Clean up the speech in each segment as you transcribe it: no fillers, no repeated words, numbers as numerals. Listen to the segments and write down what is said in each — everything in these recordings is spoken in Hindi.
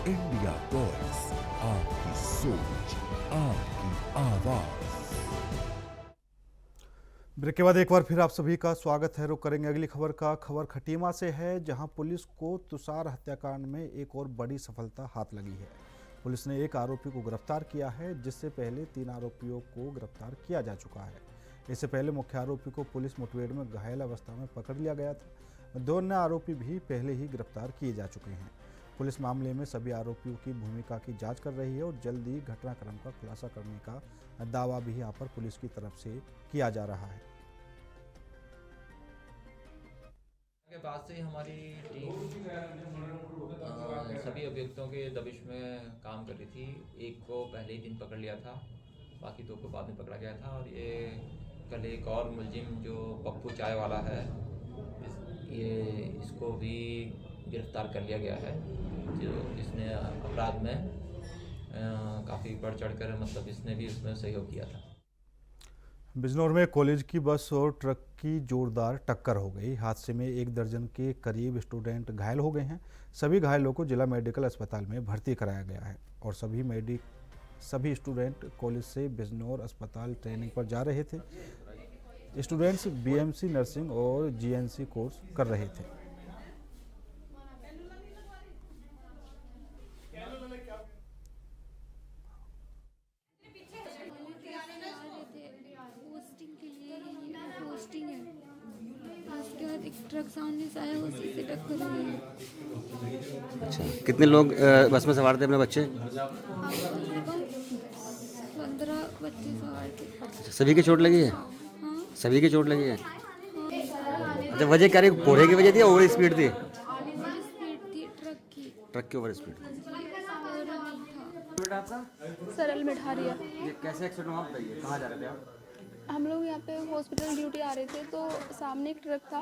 इंडिया वॉइस, आपकी सोच, आपकी आवाज। ब्रेक के बाद एक बार फिर आप सभी का स्वागत है। रुक करेंगे अगली खबर का। खबर खटीमा से है, जहां पुलिस को तुषार हत्याकांड में एक और बड़ी सफलता हाथ लगी है। पुलिस ने एक आरोपी को गिरफ्तार किया है, जिससे पहले 3 आरोपियों को गिरफ्तार किया जा चुका है। इससे पहले मुख्य आरोपी को पुलिस मुठभेड़ में घायल अवस्था में पकड़ लिया गया था। 2 अन्य आरोपी भी पहले ही गिरफ्तार किए जा चुके हैं। पुलिस मामले में सभी आरोपियों की भूमिका की जांच कर रही है और जल्द ही घटनाक्रम का खुलासा करने का दावा भी यहाँ पर पुलिस की तरफ से किया जा रहा है। के बाद से हमारी टीम सभी अभियुक्तों के दबिश में काम कर रही थी। एक को पहले ही दिन पकड़ लिया था, बाकी 2 को बाद में पकड़ा गया था। और ये कल एक और मुलजिम जो पप्पू चाय वाला है, इसको भी गिरफ्तार कर लिया गया है, जो इसने अपराध में काफ़ी बढ़ चढ़ कर मतलब इसने भी उसमें सहयोग किया था। बिजनौर में कॉलेज की बस और ट्रक की जोरदार टक्कर हो गई। हादसे में 1 दर्जन के करीब स्टूडेंट घायल हो गए हैं। सभी घायलों को जिला मेडिकल अस्पताल में भर्ती कराया गया है और सभी स्टूडेंट कॉलेज से बिजनौर अस्पताल ट्रेनिंग पर जा रहे थे। स्टूडेंट्स बीएमसी नर्सिंग और जीएनसी कोर्स कर रहे थे। पोस्टिंग है, उसके बाद एक ट्रक सामने से आया, उसी से टक्कर हुई। अच्छा, कितने लोग बस में सवार थे अपने बच्चे? 15 बच्चे सवार थे। अच्छा, सभी की चोट लगी है? हाँ, सभी की चोट लगी है। अच्छा, वजह क्या रही? कोहरे की वजह थी या ओवर स्पीड थी? स्पीड थी ट्रक की ओवर स्पीड। बेटा आपका सरल मिठारिया। ये कैसे एक्सीडेंट हुआ बताइए, कहाँ जा रहे थे आप? हम लोग यहाँ पे हॉस्पिटल ड्यूटी आ रहे थे, तो सामने एक ट्रक था,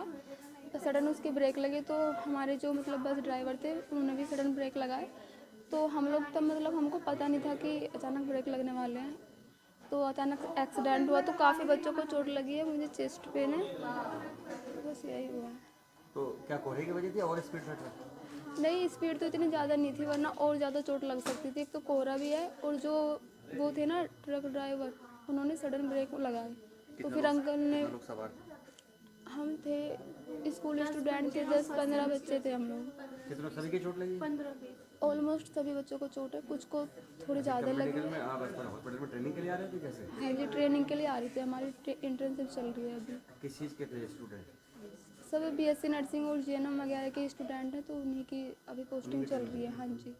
तो सडन उसके ब्रेक लगे, तो हमारे जो मतलब बस ड्राइवर थे उन्होंने भी सडन ब्रेक लगाए। तो हम लोग तब मतलब हमको पता नहीं था कि अचानक ब्रेक लगने वाले हैं, तो अचानक एक्सीडेंट हुआ। तो काफ़ी बच्चों को चोट लगी है, मुझे चेस्ट पेन है, बस यही हुआ है। तो क्या कोहरे की वजह थी, ओवर स्पीड था ट्रक? नहीं, स्पीड तो इतनी ज़्यादा नहीं थी, वरना और ज़्यादा चोट लग सकती थी। एक तो कोहरा भी है, और जो वो थे ना ट्रक ड्राइवर, उन्होंने सडन ब्रेक लगाए, तो फिर अंकल ने, लोग सवार हम थे स्कूल स्टूडेंट थे, 10-15 बच्चे थे हम लोग। कितने, सभी की चोट लगी? 15 ऑलमोस्ट सभी बच्चों को चोट है, कुछ को थोड़ी ज़्यादा लगी। मेडिकल में आप हॉस्पिटल में ट्रेनिंग के लिए आ रहे थे कैसे? हाँ जी, ट्रेनिंग के लिए आ रही थी, हमारी इंटर्नशिप चल रही है अभी। किस चीज़ के थे स्टूडेंट? सब बीएससी नर्सिंग और जीएनएम वगैरह के स्टूडेंट हैं, तो उन्हीं की अभी पोस्टिंग चल रही है। हाँ जी।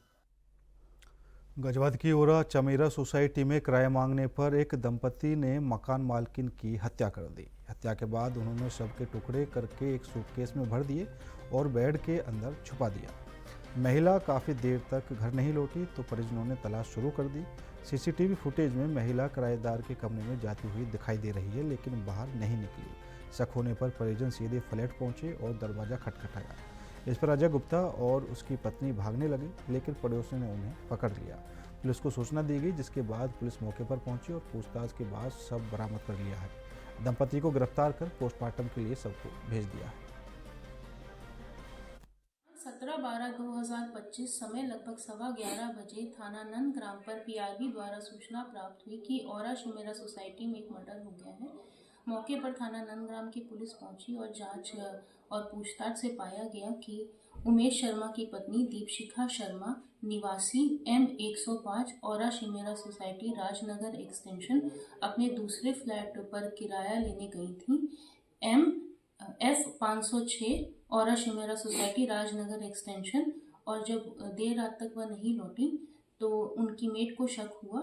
गजवाद की ओरा चमेरा सोसाइटी में किराया मांगने पर एक दंपति ने मकान मालकिन की हत्या कर दी। हत्या के बाद उन्होंने शव के टुकड़े करके एक सूटकेस में भर दिए और बेड के अंदर छुपा दिया। महिला काफ़ी देर तक घर नहीं लौटी, तो परिजनों ने तलाश शुरू कर दी। सीसीटीवी फुटेज में महिला किराएदार के कमरे में जाती हुई दिखाई दे रही है, लेकिन बाहर नहीं निकली। शक होने पर परिजन सीधे फ्लैट पहुंचे और दरवाज़ा खटखटाया। इस पर अजय गुप्ता और उसकी पत्नी भागने लगे, लेकिन पड़ोसियों ने उन्हें पकड़ लिया। पुलिस को सूचना दी गई, जिसके बाद पुलिस मौके पर पहुंची और पूछताछ के बाद शव बरामद कर लिया है। दंपति को गिरफ्तार कर पोस्टमार्टम के लिए शव को भेज दिया है। 17/12/2025 समय लगभग 11:15 बजे थाना नंदग्राम पर पीआरबी द्वारा सूचना प्राप्त हुई कि औरा शिमेरा सोसाइटी में एक मर्डर हो गया है। मौके पर थाना नंदग्राम की पुलिस पहुंची और जांच और पूछताछ से पाया गया कि उमेश शर्मा की पत्नी दीपशिखा शर्मा निवासी M105 औरा शिमेरा सोसाइटी राजनगर एक्सटेंशन अपने दूसरे फ्लैट पर किराया लेने गई थी। F506 औरा शिमेरा सोसाइटी राजनगर एक्सटेंशन, और जब देर रात तक वह नहीं लौटी तो उनकी मेट को शक हुआ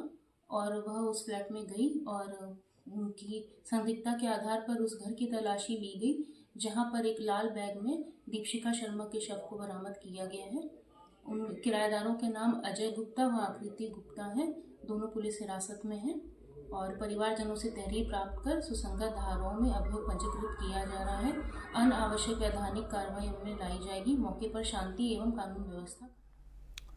और वह उस फ्लैट में गई और उनकी संदिग्धता के आधार पर उस घर की तलाशी ली गई, जहां पर एक लाल बैग में दीपशिखा शर्मा के शव को बरामद किया गया है। उन किराएदारों के नाम अजय गुप्ता व आकृति गुप्ता हैं। दोनों पुलिस हिरासत में हैं और परिवारजनों से तहरीर प्राप्त कर सुसंगत धाराओं में अभियोग पंजीकृत किया जा रहा है। अनावश्यक वैधानिक कार्रवाई उनमें लाई जाएगी। मौके पर शांति एवं कानून व्यवस्था।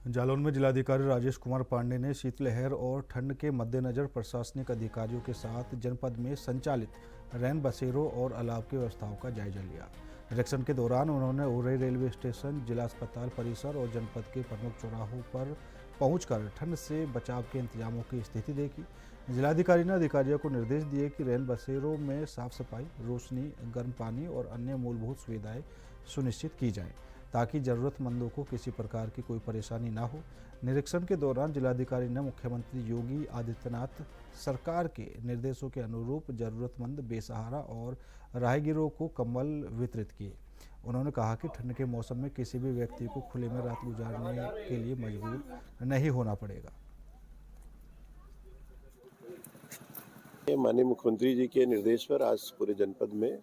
जालौन में जिलाधिकारी राजेश कुमार पांडे ने शीतलहर और ठंड के मद्देनजर प्रशासनिक अधिकारियों के साथ जनपद में संचालित रैन बसेरों और अलाव की व्यवस्थाओं का जायजा लिया। निरीक्षण के दौरान उन्होंने उरई रेलवे स्टेशन, जिला अस्पताल परिसर और जनपद के प्रमुख चौराहों पर पहुंचकर ठंड से बचाव के इंतजामों की स्थिति देखी। जिलाधिकारी ने अधिकारियों को निर्देश दिए कि रैन बसेरों में साफ सफाई, रोशनी, गर्म पानी और अन्य मूलभूत सुविधाएं सुनिश्चित की जाएं, ताकि जरूरतमंदों को किसी प्रकार की कोई परेशानी ना हो। निरीक्षण के दौरान जिलाधिकारी ने मुख्यमंत्री योगी आदित्यनाथ सरकार के निर्देशों के अनुरूप जरूरतमंद, बेसहारा और राहगीरों को कंबल वितरित किए। उन्होंने कहा कि ठंड के मौसम में किसी भी व्यक्ति को खुले में रात गुजारने के लिए मजबूर नहीं होना पड़ेगा। माननीय मुख्यमंत्री जी के निर्देश पर आज पूरे जनपद में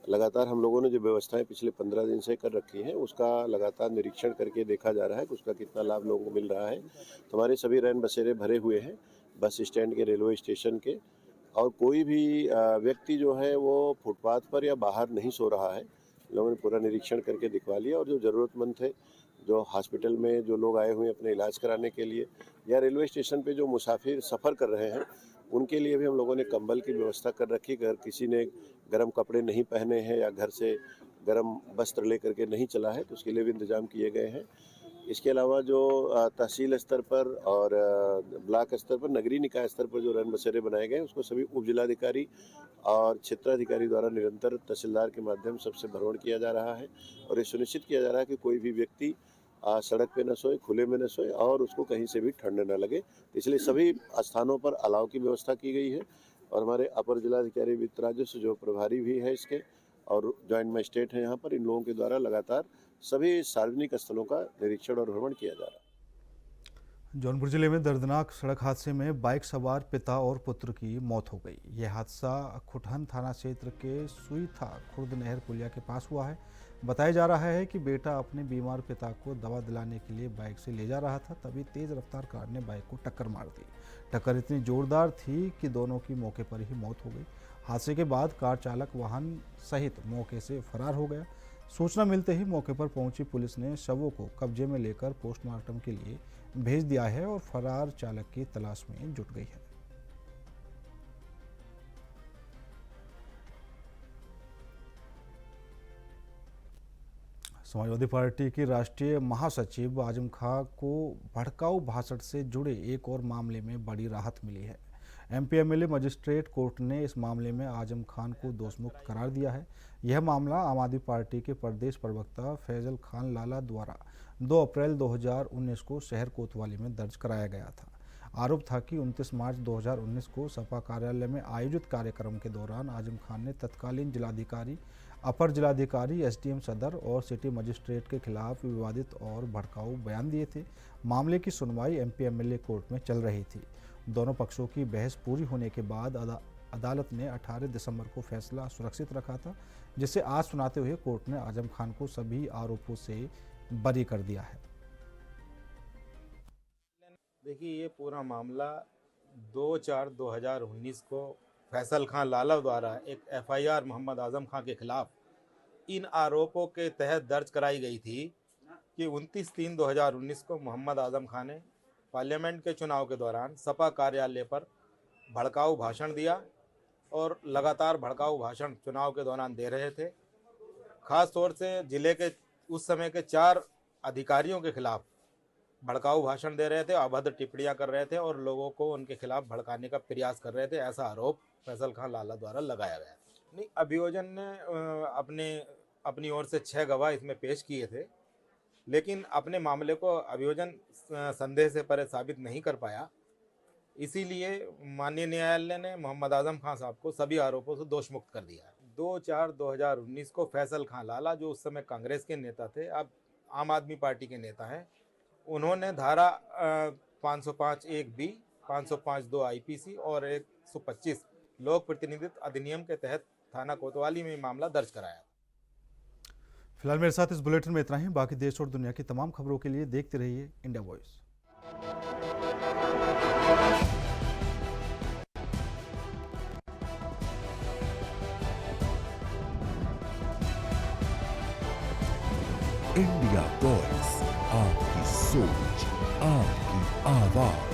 लगातार हम लोगों ने जो व्यवस्थाएं पिछले 15 दिन से कर रखी हैं, उसका लगातार निरीक्षण करके देखा जा रहा है कि उसका कितना लाभ लोगों को मिल रहा है। तो हमारे सभी रैन बसेरे भरे हुए हैं, बस स्टैंड के, रेलवे स्टेशन के, और कोई भी व्यक्ति जो है वो फुटपाथ पर या बाहर नहीं सो रहा है। लोगों ने पूरा निरीक्षण करके दिखवा लिया, और जो ज़रूरतमंद थे, जो हॉस्पिटल में जो लोग आए हुए हैं अपने इलाज कराने के लिए, या रेलवे स्टेशन पे जो मुसाफिर सफ़र कर रहे हैं, उनके लिए भी हम लोगों ने कंबल की व्यवस्था कर रखी। अगर किसी ने गर्म कपड़े नहीं पहने हैं या घर से गर्म वस्त्र लेकर के नहीं चला है, तो उसके लिए भी इंतजाम किए गए हैं। इसके अलावा जो तहसील स्तर पर और ब्लॉक स्तर पर, नगरीय निकाय स्तर पर जो रैन बसेरे बनाए गए हैं, उसको सभी उप जिलाधिकारी और क्षेत्राधिकारी द्वारा निरंतर तहसीलदार के माध्यम सबसे भ्रमण किया जा रहा है, और ये सुनिश्चित किया जा रहा है कि कोई भी व्यक्ति सड़क पे न सोए, खुले में न सोए, और उसको कहीं से भी ठंड न लगे। इसलिए सभी स्थानों पर अलाव की व्यवस्था की गई है, और हमारे अपर जिलाधिकारी वित्त राजस्व जो प्रभारी भी है इसके, और जॉइंट मजिस्ट्रेट हैं यहाँ पर, इन लोगों के द्वारा लगातार सभी सार्वजनिक स्थलों का निरीक्षण और भ्रमण किया जा रहा है। जौनपुर जिले में दर्दनाक सड़क हादसे में बाइक सवार पिता और पुत्र की मौत हो गई। यह हादसा खुटहन थाना क्षेत्र के सुईथा खुर्द नहर पुलिया के पास हुआ है। बताया जा रहा है कि बेटा अपने बीमार पिता को दवा दिलाने के लिए बाइक से ले जा रहा था, तभी तेज रफ्तार कार ने बाइक को टक्कर मार दी। टक्कर इतनी जोरदार थी कि दोनों की मौके पर ही मौत हो गई। हादसे के बाद कार चालक वाहन सहित मौके से फरार हो गया। सूचना मिलते ही मौके पर पहुंची पुलिस ने शवों को कब्जे में लेकर पोस्टमार्टम के लिए भेज दिया है और फरार चालक की तलाश में जुट गई है। समाजवादी पार्टी की राष्ट्रीय महासचिव आजम खां को भड़काऊ भाषण से जुड़े एक और मामले में बड़ी राहत मिली है। एमपी एमएलए मजिस्ट्रेट कोर्ट ने इस मामले में आजम खान को दोषमुक्त करार दिया है। यह मामला आम आदमी पार्टी के प्रदेश प्रवक्ता फैजल खान लाला द्वारा 2 अप्रैल 2019 को शहर कोतवाली में दर्ज कराया गया था। आरोप था कि 29 मार्च 2019 को सपा कार्यालय में आयोजित कार्यक्रम के दौरान आजम खान ने तत्कालीन जिलाधिकारी, अपर जिलाधिकारी, एसडीएम सदर और सिटी मजिस्ट्रेट के खिलाफ विवादित और भड़काऊ बयान दिए थे। मामले की सुनवाई एमपी एमएलए कोर्ट में चल रही थी। दोनों पक्षों की बहस पूरी होने के बाद अदालत ने 18 दिसंबर को फैसला सुरक्षित रखा था, जिसे आज सुनाते हुए कोर्ट ने आजम खान को सभी आरोपों से बरी कर दिया है। देखिए, ये पूरा मामला 2/4/2019 को फैसल खान लाला द्वारा एक एफआईआर मोहम्मद आजम खान के खिलाफ इन आरोपों के तहत दर्ज कराई गई थी कि 29/3/2019 को मोहम्मद आजम खान ने पार्लियामेंट के चुनाव के दौरान सपा कार्यालय पर भड़काऊ भाषण दिया और लगातार भड़काऊ भाषण चुनाव के दौरान दे रहे थे। ख़ास तौर से जिले के उस समय के 4 अधिकारियों के खिलाफ भड़काऊ भाषण दे रहे थे, अभद्र टिप्पणियां कर रहे थे और लोगों को उनके खिलाफ भड़काने का प्रयास कर रहे थे। ऐसा आरोप फैसल खान लाला द्वारा लगाया गया। नहीं, अभियोजन ने अपनी ओर से 6 गवाह इसमें पेश किए थे, लेकिन अपने मामले को अभियोजन संदेह से परे साबित नहीं कर पाया। इसीलिए माननीय न्यायालय ने मोहम्मद आजम खान साहब को सभी आरोपों से दोषमुक्त कर दिया है। 2/4/2019 को फैसल खान लाला, जो उस समय कांग्रेस के नेता थे, अब आम आदमी पार्टी के नेता हैं, उन्होंने धारा 505(1)(b), 505(2) आईपीसी और 125 लोक प्रतिनिधित्व अधिनियम के तहत थाना कोतवाली में मामला दर्ज कराया। फिलहाल मेरे साथ इस बुलेटिन में इतना ही। बाकी देश और दुनिया की तमाम खबरों के लिए देखते रहिए इंडिया वॉइस। इंडिया वॉइस, आपकी सोच, आपकी आवाज।